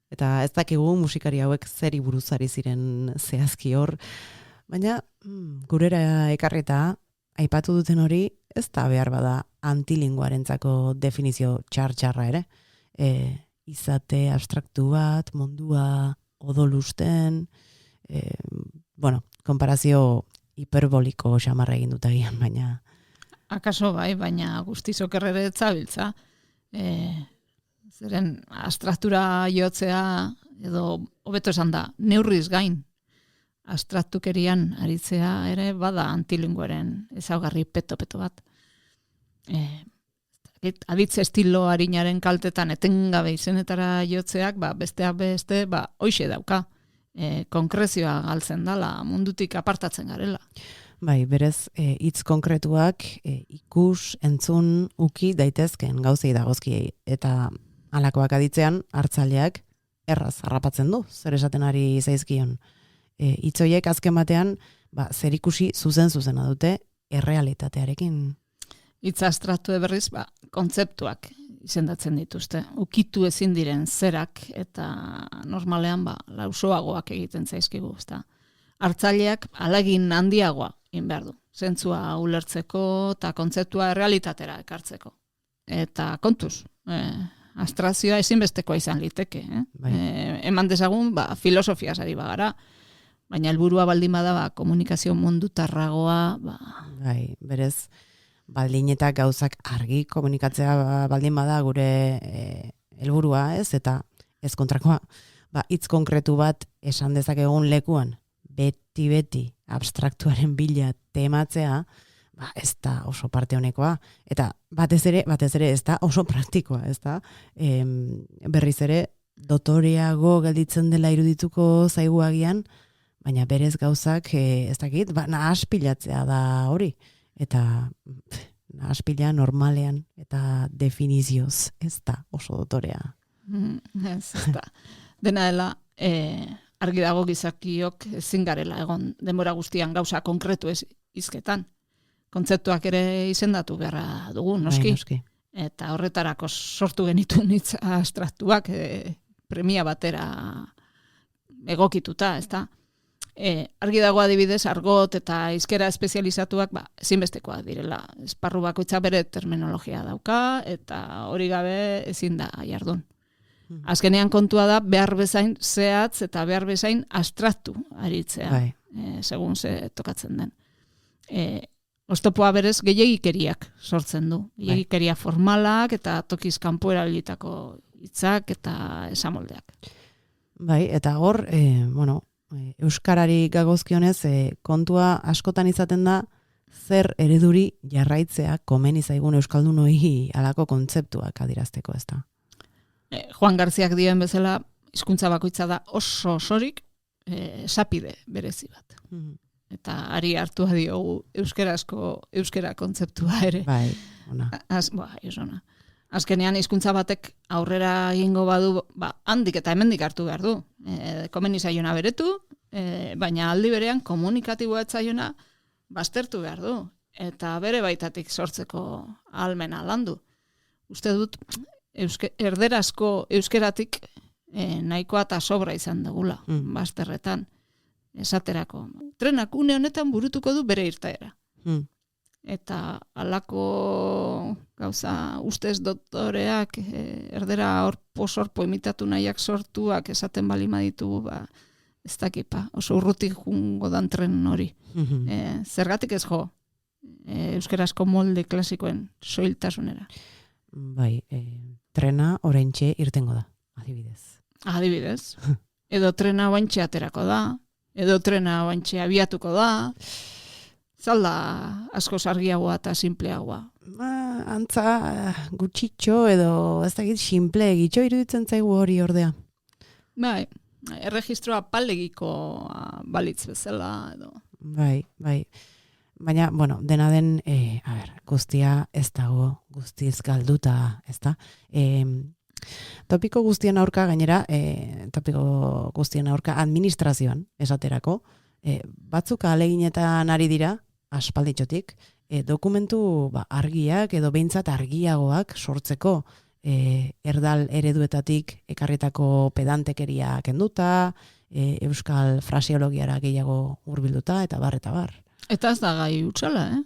Eta ez dakigu musikari hauek zeri buruz ari ziren zehazki hor, baina gurera ekarrita aipatu duten hori ez da behar bada antilinguarentzako definizio txar-txarra ere. Izate abstraktu bat, mundua odolusten, konparazio hiperboliko xamarra egin dut agian, baina... Akaso bai, baina guztiz okerrere etzabiltza. Zeren abstraktura jotzea, edo hobeto esan da, neurriz gain. Abstraktukerian aritzea ere bada antilinguaren ezaugarri peto-peto bat. Aditze estilo harinaren kaltetan etengabe izenetara jotzeak, besteak beste, hoixe dauka. Konkrezioa galtzen dala, mundutik apartatzen garela. Bai, berez, hitz konkretuak ikus, entzun, uki daitezken gauzei dagozkiei. Eta halakoak aditzean, hartzaileak erraz harrapatzen du, zer esaten ari zaizkion. Hitzoiek azken batean, zer ikusi zuzen-zuzena dute errealitatearekin. Hitz abstraktu berriz, kontzeptuak izendatzen dituzte. Ukitu ezin diren zerak eta normalean lausoagoak egiten zaizkigu, ezta. Hartzaileak ahalegin handiagoa egin behar du. Zentzua ulertzeko eta kontzeptua errealitatera ekartzeko. Eta kontuz, abstrakzioa ezinbestekoa izan liteke. Eman dezagun, filosofiaz ari bagara, baina helburua baldin bada komunikazio mundutarragoa. Bai, berez, baldin eta gauzak argi komunikatzea baldin bada gure helburua, ez, eta ez kontrakoa. Hitz konkretu bat esan dezakegun lekuan, beti abstraktuaren bila tematzea, ez da oso parte honekoa. Eta batez ere ez da oso praktikoa, ez da. Berriz ere, dotoreago gelditzen dela irudituko zaigu agian, baina berez gauzak, ez dakit, nahaspilatzea da hori. Eta nahaspila normalean eta definizioz ez da oso dotorea. Ez da. Dena dela, argi dago gizakiok ezin garela egon denbora guztian gauza konkretu ez hizketan. Kontzeptuak ere izendatu beharra dugu, noski. Eta horretarako sortu genituen hitz abstraktuak premia batera egokituta, ez da. Argi dago adibidez, argot eta hizkera espezializatuak ezinbestekoak direla. Esparru bakoitza bere terminologia dauka eta hori gabe ezin da jardun. Azkenean kontua da behar bezain zehatz eta behar bezain abstraktu aritzea, segun ze tokatzen den. Oztopoa berez gehiagikeriak sortzen du. Gehiagikeria formalak eta tokiz kanpo erabilitako hitzak eta esamoldeak. Bai, eta hor, euskarari gagozkionez kontua askotan izaten da zer ereduri jarraitzea komeni zaigun euskaldunoi halako kontzeptuak adirazteko, ez da. Juan Garziak dioen bezala, hizkuntza bakoitza da oso osorik esapide berezi bat. Eta ari hartu diogu euskera kontzeptua ere. Bai, ona. Ona. Azkenean hizkuntza batek aurrera egingo badu, handik eta hemendik hartu behar du. Komeni zaiona beretu, baina aldi berean komunikatiboa etzaiona baztertu behar du. Eta bere baitatik sortzeko ahalmena landu. Uste dut, erderazko euskeratik nahikoa eta sobra izan dugula, bazterretan. Esaterako. Trenak une honetan burutuko du bere irteera. Eta halako gauza ustez doktoreak erdera orpo imitatu nahiak sortuak esaten balima ditugu, ez dakipa, oso urrutik jungo dan tren hori. Zergatik ez jo, euskarazko molde klasikoen soiltasunera. Bai, trena oraintxe irtengo da, adibidez. Adibidez. Edo trena oaintxe aterako da, edo trena oaintxe abiatuko da, zalda asko argiagoa eta simpleagoa. Antza gutxitxo edo ez dakit simple egitxo iruditzen zaigu hori ordea. Bai, erregistroa palegiko balitz bezala edo. Bai. Baina, dena den, guztia ez dago, guztiz galduta, ez da? Topiko guztien aurka gainera, administrazioan esaterako, batzuk ahaleginetan ari dira, aspalditxotik, dokumentu argiak edo behintzat argiagoak sortzeko, erdal ereduetatik ekarritako pedantekeria kenduta, euskal fraseologiara gehiago hurbilduta eta bar eta bar. Eta ez da gai utzala,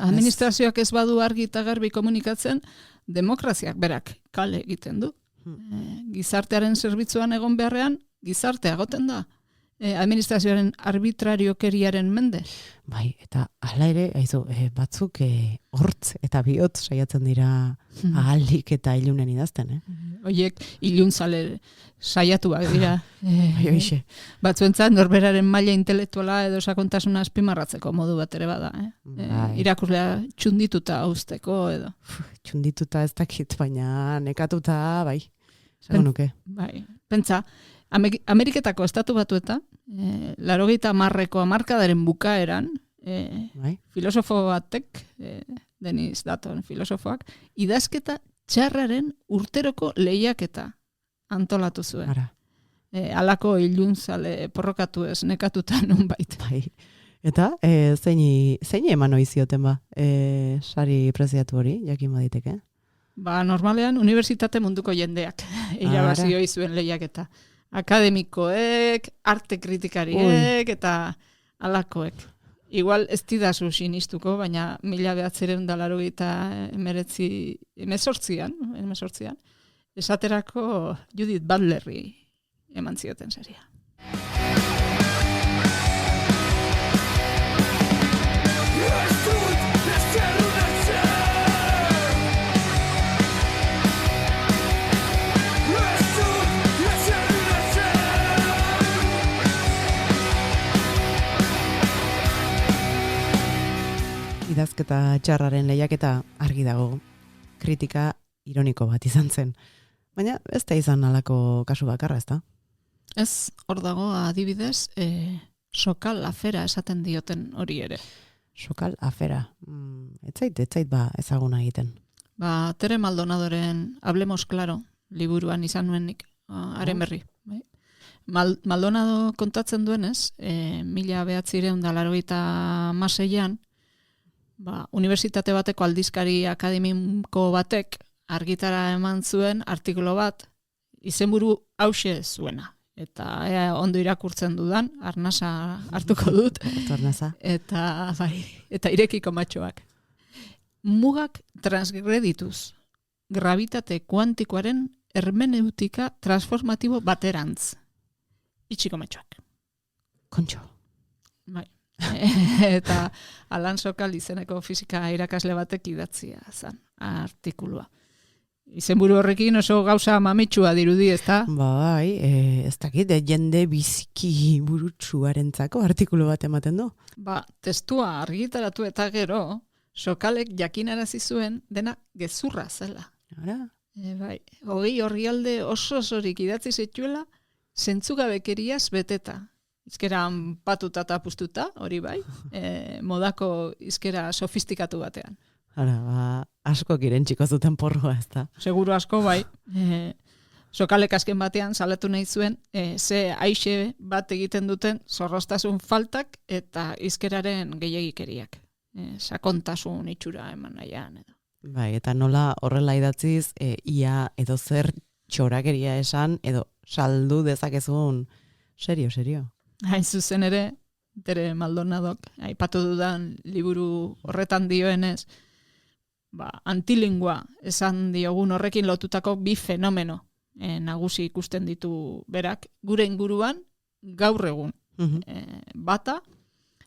Administrazioak ez badu argi eta garbi komunikatzen, demokraziak berak kale egiten du. Gizartearen zerbitzuan egon beharrean, gizartea egoten da. Administrazioaren arbitrariokeriaren mende. Bai, eta hala ere, batzuk hortz eta bihotz saiatzen dira ahalik eta ilunen idazten, Oiek iluntzale saiatuak dira. Hoxe. Batzuentzat norberaren maila intelektuala edo sakontasuna azpimarratzeko modu bat ere bada. Irakurlea txundituta hauzteko edo. Txundituta ez dakit, baina nekatuta, bai. Zago nuke. Bai, pentsa, Ameriketako estatu batuetan, 80ko hamarkadaren bukaeran, filosofo batek, Denis Datton filosofoak, idazketa txarraren urteroko lehiaketa antolatu zuen. Halako iluntzale porrokatu ez nekatuta nonbait. Bai. Eta zein eman oizioten sari preziatu hori, jakin baditeke? Normalean, unibertsitate munduko jendeak irabazi hoi zuen lehiaketa. Akademikoek, arte kritikariek eta alakoek. Igual ez didazu sinistuko, baina 1989an, esaterako Judith Butlerri eman zioten saria. Idazketa txarraren lehiaketa argi dago, kritika ironiko bat izan zen. Baina ez da izan halako kasu bakarra, ez da? Ez, hor dago adibidez, sokal afera esaten dioten hori ere. Sokal afera, etzait ezaguna egiten. Tere Maldonadoren Hablemos Claro liburuan izan nuenik, haren berri. Maldonado kontatzen duenez, 1986an, unibertsitate bateko aldizkari akademiko batek argitara eman zuen artikulu bat izenburu hauxe zuena. Eta ondo irakurtzen dudan, arnasa hartuko dut. Eta irekiko matxoak. Mugak transgredituz, gravitate kuantikoaren hermeneutika transformatibo baterantz. Itxiko matxoak. Kontxo. Bai. Eta Alan Sokal izeneko fisika irakasle batek idatzia zen artikulua. Izenburu horrekin oso gauza mamitsua dirudi, ezta? Bai, ez dakit, jende biziki burutsuarentzako artikulu bat ematen du. Testua argitaratu eta gero, Sokalek jakinarazi zuen dena gezurra zela. Bai, orrialde oso osorik idatzi zituela, zentzugabekeriaz beteta. Izkeran patuta eta pustuta, hori bai, modako izkera sofistikatu batean. Asko kirentziko zuten porrua, ez da? Seguro asko, bai. Sokalek azken batean salatu nahi zuen, ze aixe bat egiten duten zorroztasun faltak eta izkeraren gehiagikeriak. Sakontasun itxura eman nahian. Bai, eta nola horrela idatziz, ia edo zer txorakeria esan, edo saldu dezakezun, serio. Hain zuzen ere, Tere Maldonadok, aipatu dudan liburu horretan dioenez, antilingua esan diogun horrekin lotutako bi fenomeno nagusi ikusten ditu berak, gure inguruan gaur egun. Bata,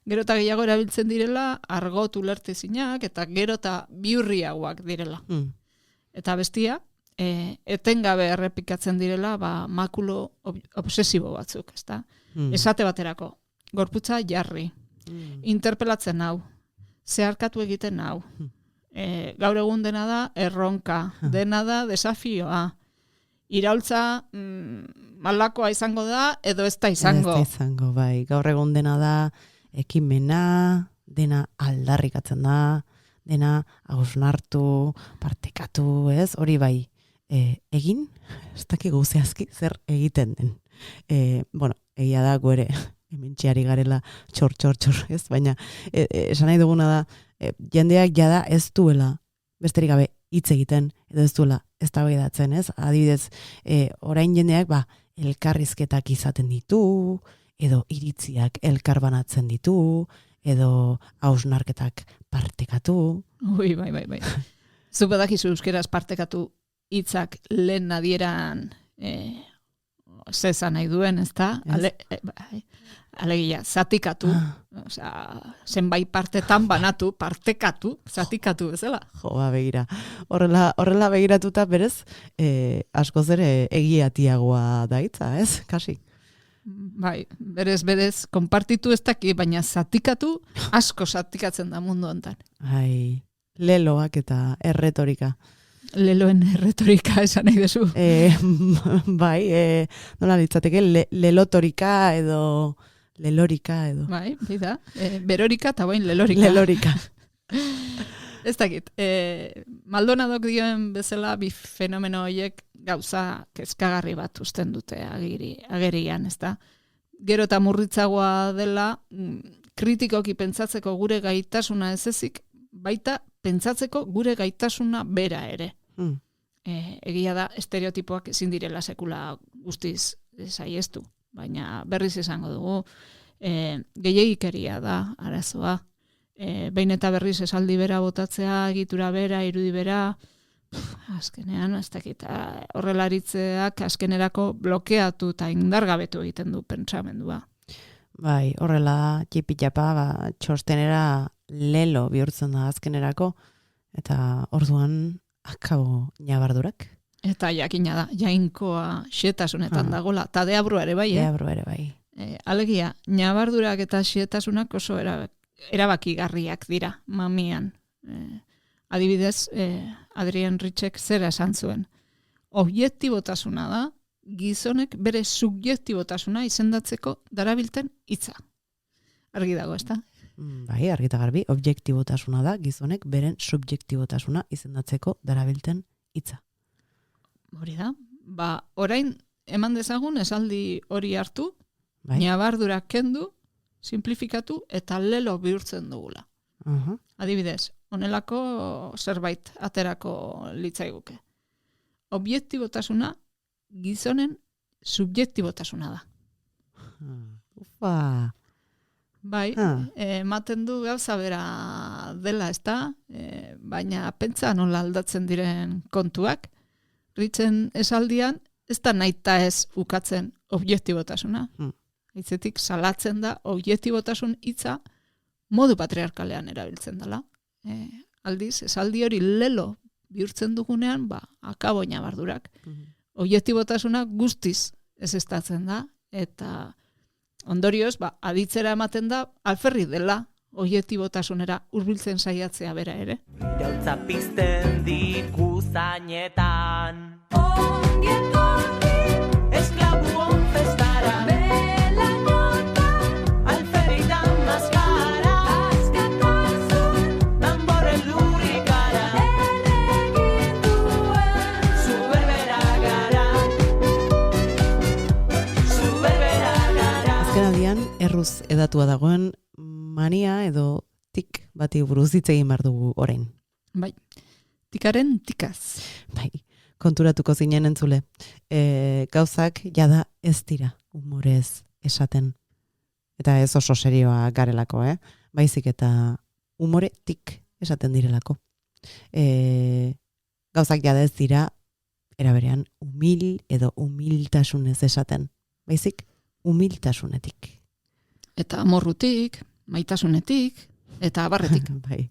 gero eta gehiago erabiltzen direla, argot ulertezinak eta gero eta bihurriagoak direla. Eta bestia, etengabe errepikatzen direla makulo obsesibo batzuk, ezta? Esate baterako, gorputza jarri, interpelatzen hau, zeharkatu egiten hau, gaur egun dena da erronka, dena da desafioa, iraultza malakoa izango da edo ez da izango. Ez da izango, bai, gaur egun dena da ekimena, dena aldarrikatzen da, dena hausnartu, partekatu, ez? Hori bai, egin, ez dakigu zehazki zer egiten den. Egia da gu ere hementxeari garela txor, ez? Baina esan nahi duguna da jendeak jada ez duela, besterik gabe hitz egiten, edo ez duela eztabaidatzen, ez? Adibidez, orain jendeak, elkarrizketak izaten ditu, edo iritziak elkarbanatzen ditu, edo hausnarketak partekatu. Ui, bai. Zu badakizu euskeraz partekatu hitzak lehen adieran zezan nahi duen, ezta? Alegia, zatikatu, zenbait partetan banatu, partekatu, zatikatu bezala. Begira. Horrela begiratuta berez, askoz ere egiatiagoa da hitza, ez? Kasi. Bai, berez, konpartitu ez daki, baina zatikatu asko zatikatzen da mundu hontan. Leloak eta erretorika. Leloen erretorika esan nahi dezu. Nola litzateke, lelotorika edo lelorika edo. Bai, da. Berorika eta bain lelorika. Lelorika. Ez dakit. Maldonadok dioen bezala bi fenomeno horiek gauza kezkagarri bat usten dute agerian, ez da? Gero eta murritzagoa dela, kritikoki pentsatzeko gure gaitasuna ez ezik, baita pentsatzeko gure gaitasuna bera ere. Egia da, estereotipoak ezin direla sekula guztiz saiestu, baina berriz esango dugu, gehiegikeria da arazoa. Behin eta berriz esaldi bera botatzea, egitura bera, irudi bera, azkenean, ez dakit, horrelaritzeak azkenerako blokeatu eta indargabetu egiten du pentsamendua. Bai, horrela txipitxapa, txostenera lelo bihurtzen da azkenerako, eta orduan akabo nabardurak. Eta jakina da, jainkoa xetasunetan dagola, eta deabrua ere bai, Deabrua ere bai. Alegia, nabardurak eta xetasunak oso erabakigarriak dira, mamian. Adibidez, Adrian Richek zera esan zuen. Objektibotasuna da, gizonek bere subjektibotasuna izendatzeko darabilten hitza. Argi dago, ezta? Bai, argi eta garbi, objektibotasuna da, gizonek beren subjektibotasuna izendatzeko darabilten hitza. Hori da. Orain eman dezagun esaldi hori hartu, nabardurak kendu, simplifikatu eta lelo bihurtzen dugula. Adibidez, honelako zerbait aterako litzaiguke. Objektibotasuna gizonen subjektibotasuna da. Ufa! Bai, ematen du gauza bera dela, ezta? Baina pentsa nola aldatzen diren kontuak. Ritzen esaldian, ez da nahita ez ukatzen objektibotasuna. Hitzetik salatzen da objektibotasun hitza modu patriarkalean erabiltzen dela. Aldiz, esaldi hori lelo bihurtzen dugunean, akabo nabardurak. Objektibotasuna guztiz ezeztatzen da, eta ondorioz, aditzera ematen da, alferri dela objektibotasunera hurbiltzen saiatzea bera ere. Iraultza pizten dikuzainetan. Esklabu on festara. Belañota. Alferritan maskara. Askatasun. Danborren lurikara. Elegituen. Zuberbera gara. Zuberbera gara. Azken aldian, erruz edatua dagoen mania edo tik bati buruz hitz egin behar dugu orain. Bai, tikaren tikaz. Bai, konturatuko zinen entzule. Gauzak jada ez dira humorez esaten. Eta ez oso serioa garelako, baizik eta humore tik esaten direlako. Gauzak jada ez dira eraberean humil edo humiltasunez esaten. Baizik humiltasunetik. Eta amorrutik, maitasunetik, eta abarretik. Bai,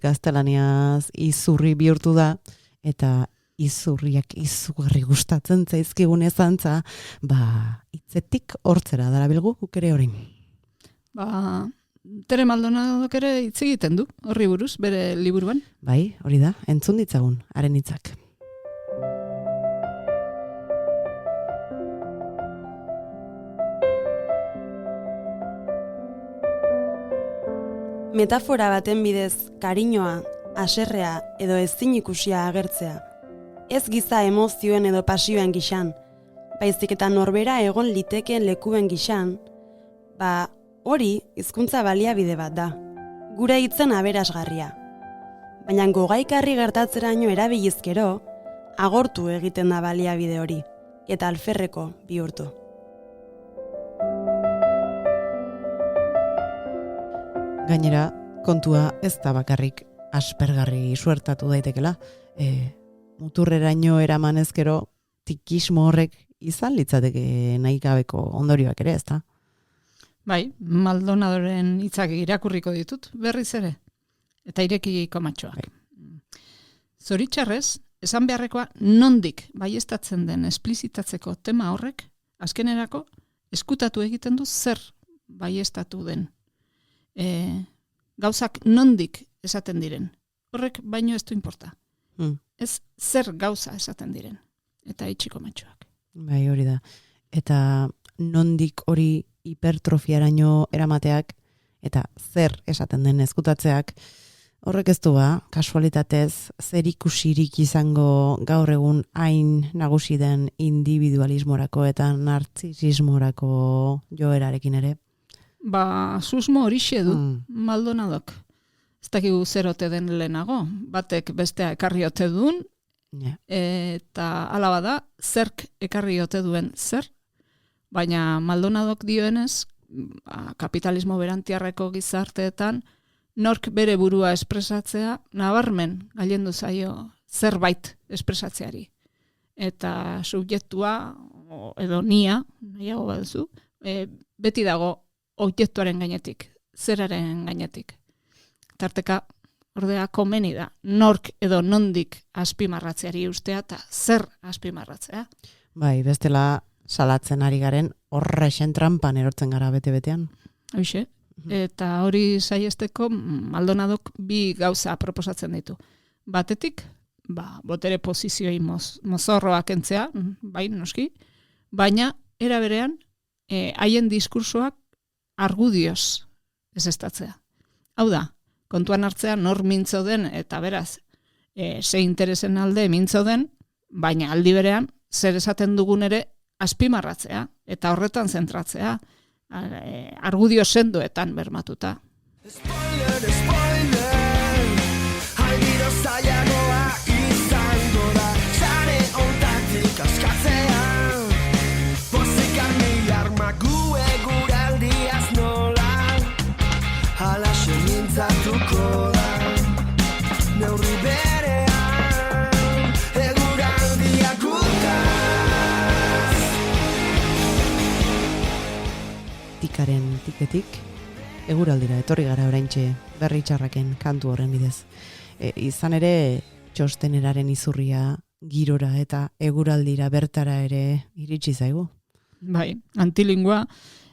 gaztelaniaz izurri bihurtu da, eta izurriak izugarri gustatzen zaizkigun ezantza, hitzetik hortzera darabilgu guk ere orain. Tere Maldonadok ere hitz egiten du, horri buruz, bere liburuan. Bai, hori da, entzun ditzagun, haren hitzak. Metafora baten bidez, kariñoa, haserrea edo ezin ikusia agertzea. Ez giza emozioen edo pasioen gixan, baizik eta norbera egon litekeen lekuen gixan, hori hizkuntza baliabide bat da. gure hitzen aberasgarria. Baina gogaikarri gertatzeraino erabilizkero, agortu egiten da baliabide hori, eta alferreko bihurtu. Gainera, kontua ez da bakarrik aspergarri suertatu daitekela. Muturreraino eraman ezkero, tikismo horrek izan litzateke nahi gabeko ondorioak ere, ezta? Bai, Maldonadoren hitzak irakurriko ditut, berriz ere. Eta irekiko matxoak. Zoritxarrez, esan beharrekoa nondik baiestatzen den esplizitatzeko tema horrek, azkenerako eskutatu egiten du zer baiestatu den. Gauzak nondik esaten diren. Horrek baino ez du inporta. Ez zer gauza esaten diren. Eta itxiko matxoak. Bai, hori da. Eta nondik hori hipertrofiaraino eramateak eta zer esaten den ezkutatzeak, horrek ez du kasualitatez zer ikusirik izango gaur egun hain nagusi den individualismorako eta narcisismorako joerarekin ere. Susmo horixe du Maldonadok. Ez dakigu zer ote den lehenago, batek bestea ekarri ote duen, eta hala bada, zerk ekarri ote duen zer, baina Maldonadok dioenez, kapitalismo berantiarreko gizarteetan, nork bere burua espresatzea, nabarmen gailendu zaio zerbait espresatzeari. Eta subjektua, edo nia, nahiago baduzu, beti dago objektuaren gainetik, zeraren gainetik. Tarteka, ordea, komeni da, nork edo nondik azpimarratzeari ustea eta zer azpimarratzea. Bai, bestela salatzen ari garen horrexen trampan erortzen gara bete-betean. Hoxe, eta hori saiesteko Maldonadok bi gauza proposatzen ditu. Batetik, botere pozizioi mozorroak entzea, bai, noski, baina era berean haien diskursoak argudioz ez estatzea. Hau da, kontuan hartzea nor mintzo den eta beraz, ze interesen alde mintzo den, baina aldi berean zer esaten dugun ere azpimarratzea eta horretan zentratzea, argudio sendoetan bermatuta. Spoiler, hainbiro zailagoa izango da, sare ontatik askatzean, pozikan milarma gue guraldiaz nola, halaxe mintzatuko da, neurri berean, eguraldia gutaz. Tikaren tiketik, eguraldira etorri gara oraintxe berri txarraken kantu horren bidez. Izan ere txosteneraren izurria girora eta eguraldira bertara ere iritsi zaigu. Bai, antilingua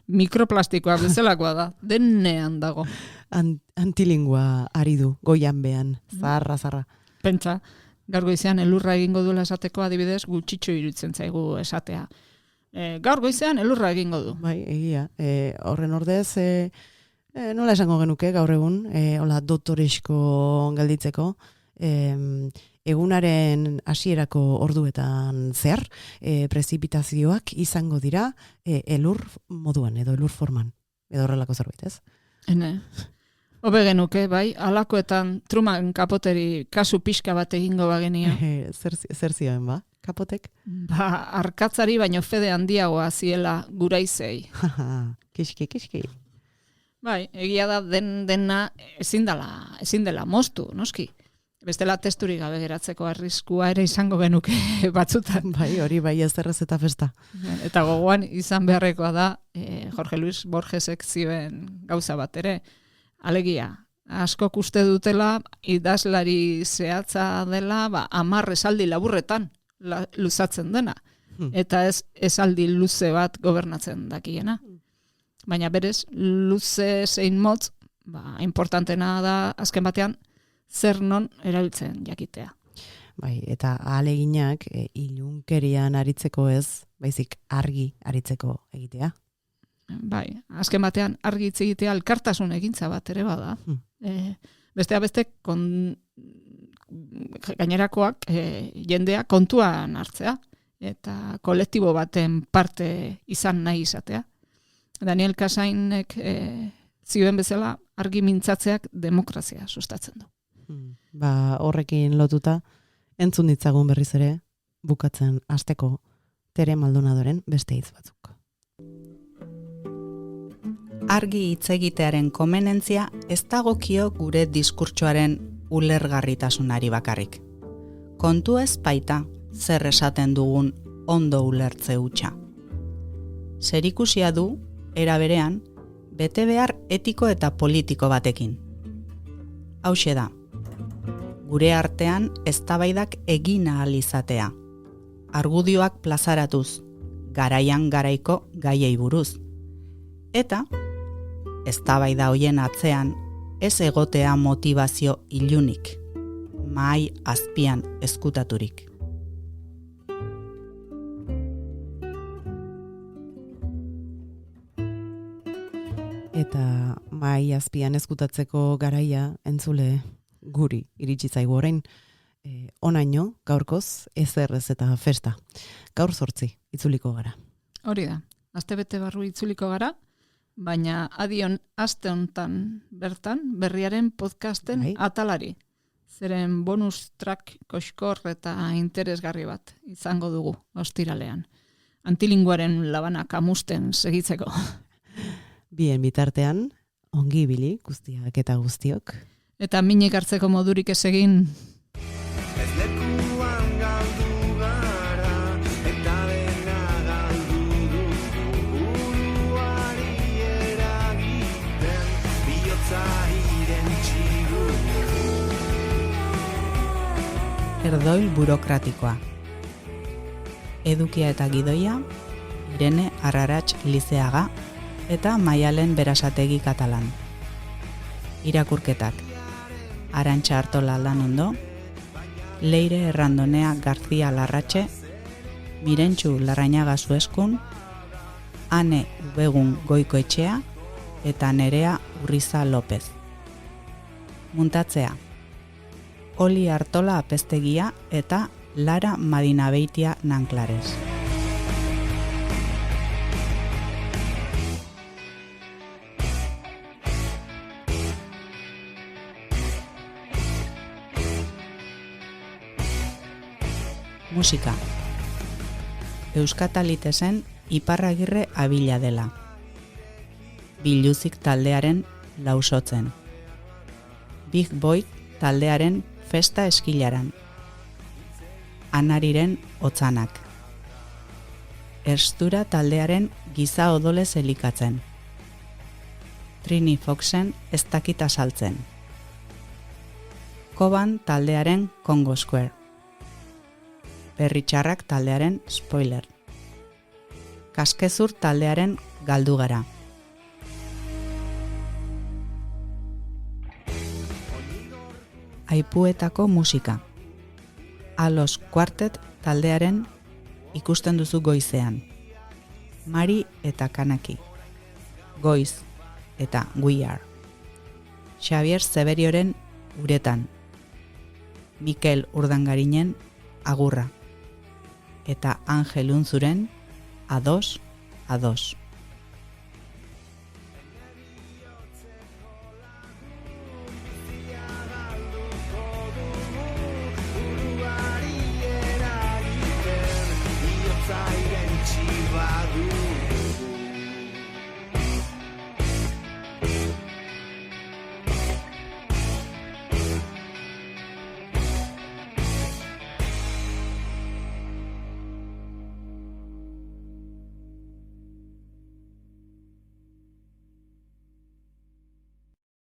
mikroplastikoa bezalakoa da, denean dago. Antilingua ari du, goian behan, zarra. Pentsa, gaur goizean elurra egingo duela esateko adibidez gutxitxo iruditzen zaigu esatea. Gaur goizean elurra egingo du. Bai, egia. Horren ordez, nola esango genuke gaur egun, hola dotoresko gelditzeko, egunaren hasierako orduetan zehar, prezipitazioak izango dira elur moduan edo elur forman, edo horrelako zerbait, ez? Hobe genuke, bai, alakoetan Truman kapoteri kasu pixka bat egingo bagenio. Zer zioen, ba? Kapotek? Arkatzari baino fede handiagoa ziela guraizei. Kiski. Bai, egia da dena ezin dela moztu, noski. Bestela testurik gabe geratzeko arriskua ere izango genuke batzutan. Bai, hori bai ez errez eta festa. Eta gogoan izan beharrekoa da Jorge Luis Borgesek zioen gauza bat ere. Alegia, askok uste dutela idazlari zehatza dela 10 esaldi laburretan luzatzen dena. Eta ez esaldi luze bat gobernatzen dakiena. Baina berez, luze zein motz, importantena da azken batean, zer non erabiltzen jakitea. Bai, eta ahaleginak ilunkerian aritzeko ez, baizik argi aritzeko egitea. Bai, azken batean argi hitz egitea elkartasun egintza bat ere bada. Bestea beste gainerakoak jendea kontuan hartzea eta kolektibo baten parte izan nahi izatea. Daniel Casainek zioen bezala, argi mintzatzeak demokrazia sustatzen du. Ba, horrekin lotuta, entzun ditzagun berriz ere, bukatzen hasteko Tere Maldonadoren beste hitz batzuk. Argi hitz egitearen komenentzia ez dagokio gure diskurtsoaren ulergarritasunari bakarrik. Kontu ez baita zer esaten dugun ondo ulertze hutsa. Zerikusia du, era berean, bete behar etiko eta politiko batekin. Hauxe da, gure artean eztabaidak egin ahal izatea, argudioak plazaratuz, garaian garaiko gaiei buruz. Eta, eztabaida hoien atzean ez egotea motivazio ilunik, mahai azpian ezkutaturik. Eta mahai azpian ezkutatzeko garaia entzule guri iritsi zaigu orain. Onaino, gaurkoz, ezerrez eta festa. Gaur 8 itzuliko gara. Hori da, astebete barru itzuliko gara, baina adion aste hontan bertan berriaren podcasten atalari. Zeren bonus track koskor eta interesgarri bat izango dugu ostiralean. Antilinguaren labana kamusten segitzeko. Bien bitartean, ongi ibili guztiak eta guztiok. Eta minik hartzeko modurik ez egin. Ez lekuan galdu gara, eta dena galdu dugu, buruari eragiten, bihotza irentsi dugu. Erdoil burokratikoa. Edukia eta gidoia, Irene Arrarats Lizeaga eta Maialen Berasategi Katalan. Irakurketak: Arantxa Artola Aldanondo, Leire Errandonea Garzia Larratxe, Mirentxu Larrañaga Zueskun, Ane Ubegun Goikoetxea eta Nerea Urriza López. Muntatzea: Oli Artola Apeztegia eta Lara Madinabeitia Nanklares. Musika: Euskatalitesen Iparragirre Abila dela. Biluzik taldearen Lausotzen. Big Boy taldearen Festa Eskilaran. Anariren Otzanak. Erstura taldearen Giza odolez elikatzen. Trini Foxen Ez dakit azaltzen. Koban taldearen Congo Square. Berritxarrak taldearen Spoiler. Kaskezur taldearen Galdu gara. Aipuetako musika: Alos Quartet taldearen Ikusten duzu goizean. Mari eta Kanaki. Goiz eta We Are. Xavier Zeberioren Uretan. Mikel Urdangarinen Agurra. Eta Angel Unzuren Ados, Ados.